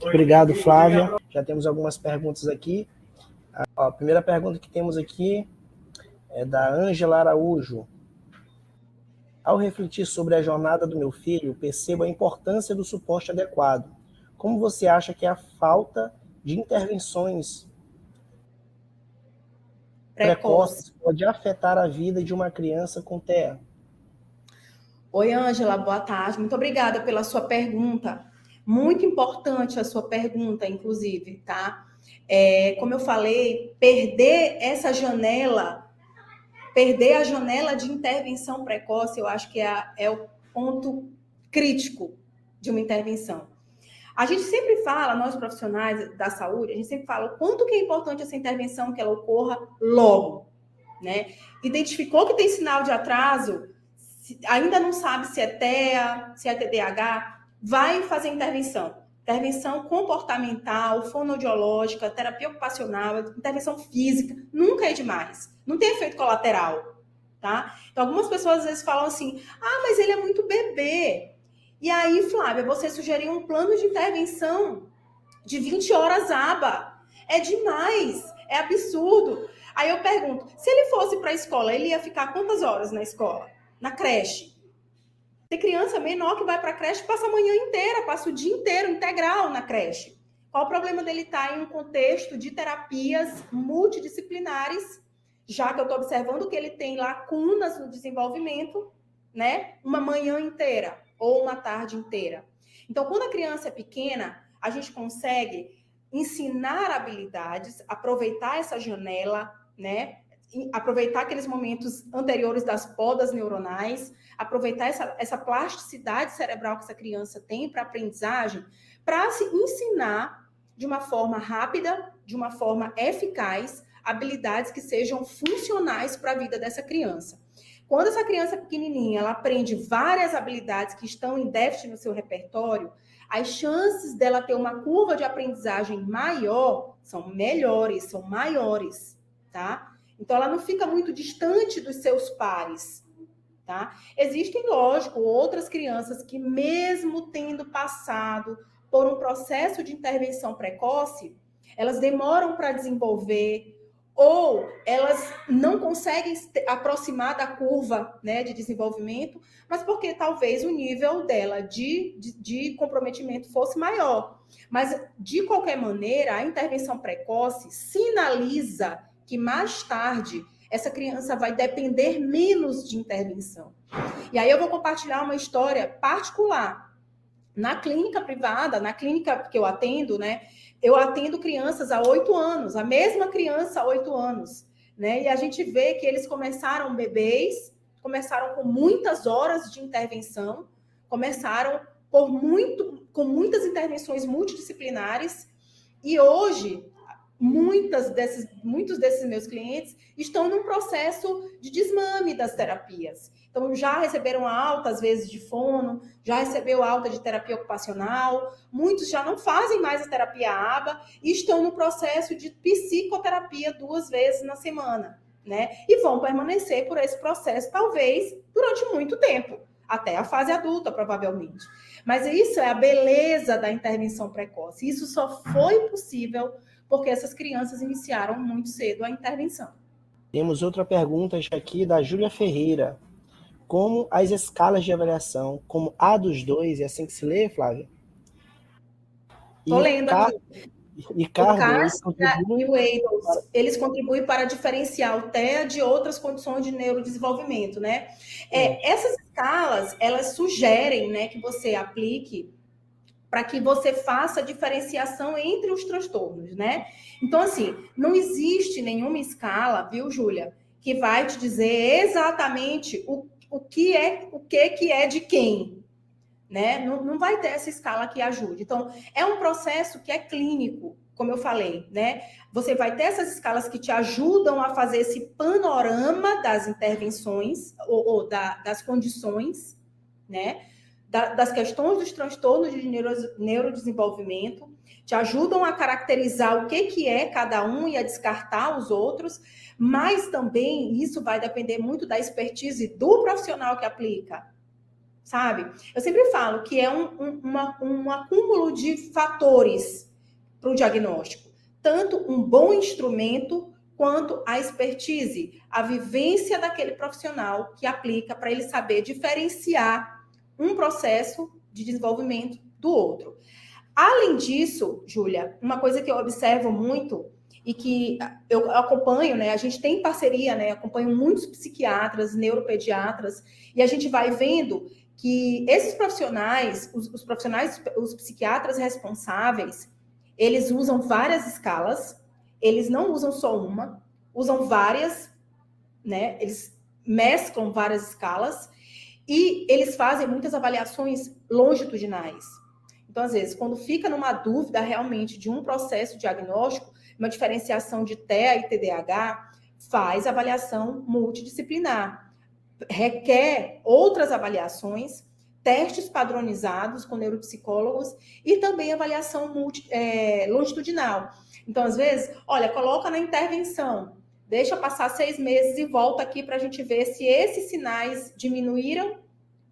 Obrigado, Flávia. Já temos algumas perguntas aqui. A primeira pergunta que temos aqui é da Ângela Araújo. Ao refletir sobre a jornada do meu filho, percebo a importância do suporte adequado. Como você acha que a falta de intervenções precoces pode afetar a vida de uma criança com TEA? Oi, Ângela, boa tarde. Muito obrigada pela sua pergunta. Muito importante a sua pergunta, inclusive, tá? Como eu falei, perder a janela de intervenção precoce, eu acho que é o ponto crítico de uma intervenção. A gente sempre fala, nós profissionais da saúde, a gente sempre fala o quanto que é importante essa intervenção, que ela ocorra logo, né? Identificou que tem sinal de atraso, ainda não sabe se é TEA, se é TDAH, vai fazer intervenção. Intervenção comportamental, fonoaudiológica, terapia ocupacional, intervenção física, nunca é demais. Não tem efeito colateral, tá? Então, algumas pessoas às vezes falam assim, mas ele é muito bebê. E aí, Flávia, você sugeriu um plano de intervenção de 20 horas aba. É demais, é absurdo. Aí eu pergunto, se ele fosse para a escola, ele ia ficar quantas horas na escola? Na creche? Tem criança menor que vai para a creche e passa a manhã inteira, passa o dia inteiro, integral na creche. Qual o problema dele estar em um contexto de terapias multidisciplinares, já que eu estou observando que ele tem lacunas no desenvolvimento, né? Uma manhã inteira ou uma tarde inteira. Então, quando a criança é pequena, a gente consegue ensinar habilidades, aproveitar essa janela, né? Aproveitar aqueles momentos anteriores das podas neuronais, aproveitar essa plasticidade cerebral que essa criança tem para aprendizagem, para se ensinar de uma forma rápida, de uma forma eficaz, habilidades que sejam funcionais para a vida dessa criança. Quando essa criança pequenininha, ela aprende várias habilidades que estão em déficit no seu repertório, as chances dela ter uma curva de aprendizagem maior são melhores, são maiores, tá? Então, ela não fica muito distante dos seus pares, tá? Existem, lógico, outras crianças que, mesmo tendo passado por um processo de intervenção precoce, elas demoram para desenvolver ou elas não conseguem aproximar da curva, né, de desenvolvimento, mas porque talvez o nível dela de comprometimento fosse maior. Mas, de qualquer maneira, a intervenção precoce sinaliza que mais tarde essa criança vai depender menos de intervenção. E aí eu vou compartilhar uma história particular. Na clínica privada, na clínica que eu atendo, né? Eu atendo crianças há 8 anos, a mesma criança há 8 anos, né? E a gente vê que eles começaram bebês, começaram com muitas horas de intervenção, começaram com muitas intervenções multidisciplinares, e hoje muitos desses meus clientes estão num processo de desmame das terapias. Então, já receberam alta, às vezes, de fono, já recebeu alta de terapia ocupacional, muitos já não fazem mais a terapia ABA e estão no processo de psicoterapia 2 vezes na semana, né? E vão permanecer por esse processo, talvez, durante muito tempo, até a fase adulta, provavelmente. Mas isso é a beleza da intervenção precoce. Isso só foi possível porque essas crianças iniciaram muito cedo a intervenção. Temos outra pergunta aqui da Júlia Ferreira. Como as escalas de avaliação, como a dos dois, é assim que se lê, Flávia? Estou lendo aqui. E Cardo, e o Eidos, eles contribuem para diferenciar o TEA de outras condições de neurodesenvolvimento, né? Essas escalas, elas sugerem, né, que você aplique para que você faça a diferenciação entre os transtornos, né? Então, assim, não existe nenhuma escala, viu, Júlia, que vai te dizer exatamente o que é de quem, né? Não vai ter essa escala que ajude. Então, é um processo que é clínico, como eu falei, né? Você vai ter essas escalas que te ajudam a fazer esse panorama das intervenções ou das condições, né? Das questões dos transtornos de neurodesenvolvimento, te ajudam a caracterizar o que é cada um e a descartar os outros, mas também isso vai depender muito da expertise do profissional que aplica, sabe? Eu sempre falo que é um acúmulo de fatores para o diagnóstico. Tanto um bom instrumento, quanto a expertise, a vivência daquele profissional que aplica para ele saber diferenciar um processo de desenvolvimento do outro. Além disso, Júlia, uma coisa que eu observo muito e que eu acompanho, né? A gente tem parceria, né? Acompanho muitos psiquiatras, neuropediatras, e a gente vai vendo que esses profissionais, os psiquiatras responsáveis, eles usam várias escalas, eles não usam só uma, usam várias, né? Eles mesclam várias escalas e eles fazem muitas avaliações longitudinais. Então, às vezes, quando fica numa dúvida realmente de um processo diagnóstico, uma diferenciação de TEA e TDAH, faz avaliação multidisciplinar. Requer outras avaliações, testes padronizados com neuropsicólogos e também avaliação longitudinal. Então, às vezes, olha, coloca na intervenção, deixa passar 6 meses e volta aqui para a gente ver se esses sinais diminuíram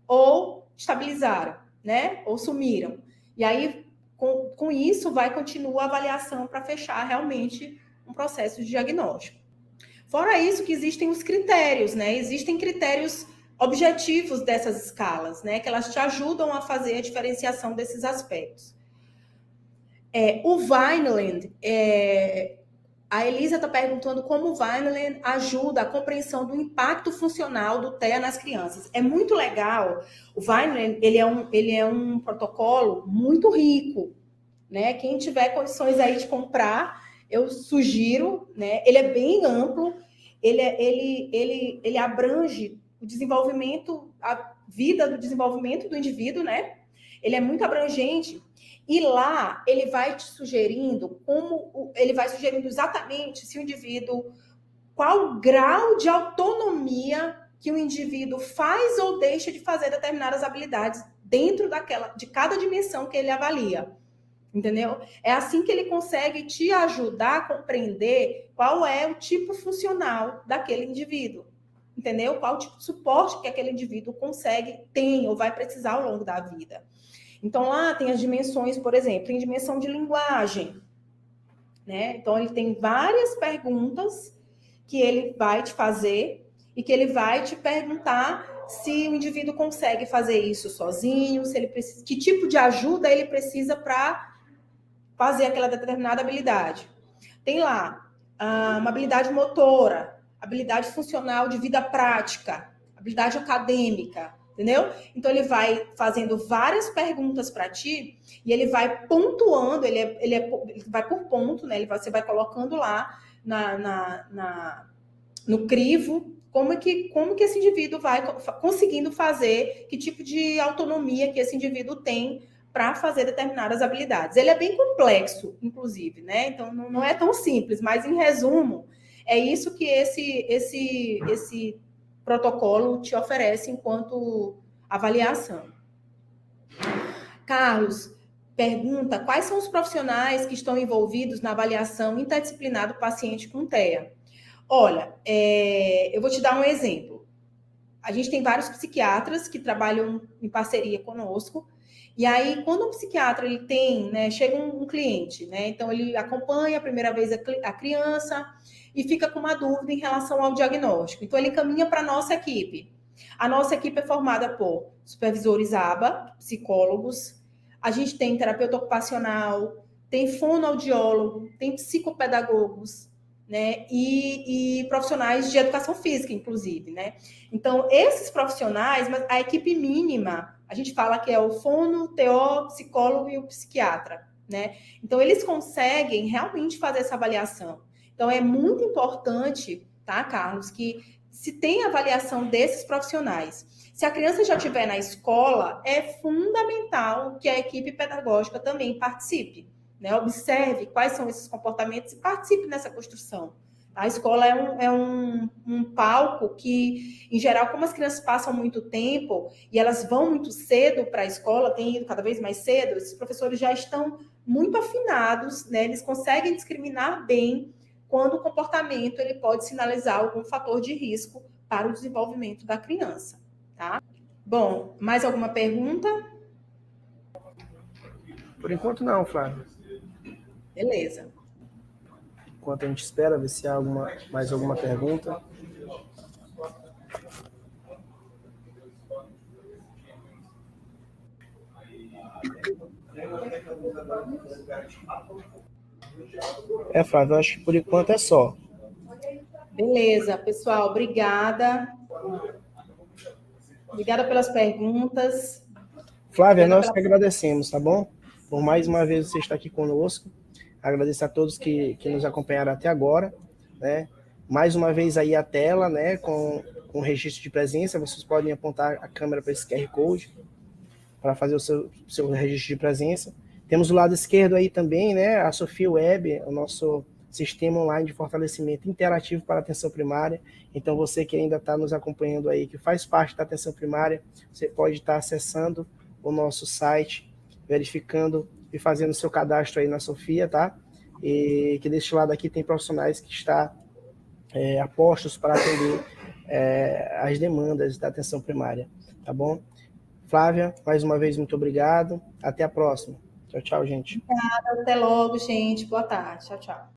ou estabilizaram, né? Ou sumiram. E aí, com isso, vai continuar a avaliação para fechar realmente um processo de diagnóstico. Fora isso, que existem os critérios, né? Existem critérios objetivos dessas escalas, né? Que elas te ajudam a fazer a diferenciação desses aspectos. O Vineland, a Elisa está perguntando como o Vineland ajuda a compreensão do impacto funcional do TEA nas crianças. É muito legal. O Vineland, ele é um protocolo muito rico, né? Quem tiver condições aí de comprar, eu sugiro, né? Ele é bem amplo, ele abrange o desenvolvimento, a vida do desenvolvimento do indivíduo, né? Ele é muito abrangente. E lá ele vai te sugerindo ele vai sugerindo exatamente se o indivíduo, qual grau de autonomia que o indivíduo faz ou deixa de fazer determinadas habilidades dentro de cada dimensão que ele avalia. Entendeu? É assim que ele consegue te ajudar a compreender qual é o tipo funcional daquele indivíduo. Entendeu? Qual tipo de suporte que aquele indivíduo tem ou vai precisar ao longo da vida. Então, lá tem as dimensões, por exemplo, tem dimensão de linguagem, né? Então, ele tem várias perguntas que ele vai te fazer e que ele vai te perguntar se o indivíduo consegue fazer isso sozinho, se ele precisa, que tipo de ajuda ele precisa para fazer aquela determinada habilidade. Tem lá uma habilidade motora, habilidade funcional de vida prática, habilidade acadêmica, entendeu? Então, ele vai fazendo várias perguntas para ti e ele vai pontuando, ele vai por ponto, né? Você vai colocando lá no crivo como que esse indivíduo vai conseguindo fazer, que tipo de autonomia que esse indivíduo tem para fazer determinadas habilidades. Ele é bem complexo, inclusive, né? Então, não é tão simples, mas, em resumo, é isso que esse protocolo te oferece enquanto avaliação. Carlos pergunta quais são os profissionais que estão envolvidos na avaliação interdisciplinar do paciente com TEA. Olha, eu vou te dar um exemplo. A gente tem vários psiquiatras que trabalham em parceria conosco, e aí, quando um psiquiatra ele tem, né, chega um cliente, né, então ele acompanha a primeira vez a criança e fica com uma dúvida em relação ao diagnóstico. Então, ele encaminha para a nossa equipe. A nossa equipe é formada por supervisores ABA, psicólogos, a gente tem terapeuta ocupacional, tem fonoaudiólogo, tem psicopedagogos, né, e profissionais de educação física, inclusive, né. Então, esses profissionais, mas a equipe mínima, a gente fala que é o fono, TO, psicólogo e o psiquiatra, né. Então, eles conseguem realmente fazer essa avaliação. Então, é muito importante, tá, Carlos, que se tem avaliação desses profissionais. Se a criança já estiver na escola, é fundamental que a equipe pedagógica também participe, né? Observe quais são esses comportamentos e participe nessa construção. A escola é um palco que, em geral, como as crianças passam muito tempo e elas vão muito cedo para a escola, têm ido cada vez mais cedo, esses professores já estão muito afinados, né? Eles conseguem discriminar bem quando o comportamento ele pode sinalizar algum fator de risco para o desenvolvimento da criança, tá? Bom, mais alguma pergunta? Por enquanto não, Flávia. Beleza. Enquanto a gente espera ver se há mais alguma pergunta. Flávio, eu acho que por enquanto é só. Beleza, pessoal, obrigada. Obrigada pelas perguntas. Flávia, nós que agradecemos, tá bom? Por mais uma vez você estar aqui conosco. Agradeço a todos que nos acompanharam até agora, né? Mais uma vez aí a tela, né, com registro de presença. Vocês podem apontar a câmera para esse QR Code para fazer o seu registro de presença. Temos o lado esquerdo aí também, né, a Sofia Web, o nosso sistema online de fortalecimento interativo para a atenção primária. Então, você que ainda está nos acompanhando aí, que faz parte da atenção primária, você pode estar acessando o nosso site, verificando e fazendo o seu cadastro aí na Sofia, tá? E que deste lado aqui tem profissionais que estão apostos para atender as demandas da atenção primária, tá bom? Flávia, mais uma vez, muito obrigado. Até a próxima. Tchau, tchau, gente. Obrigada, até logo, gente. Boa tarde. Tchau, tchau.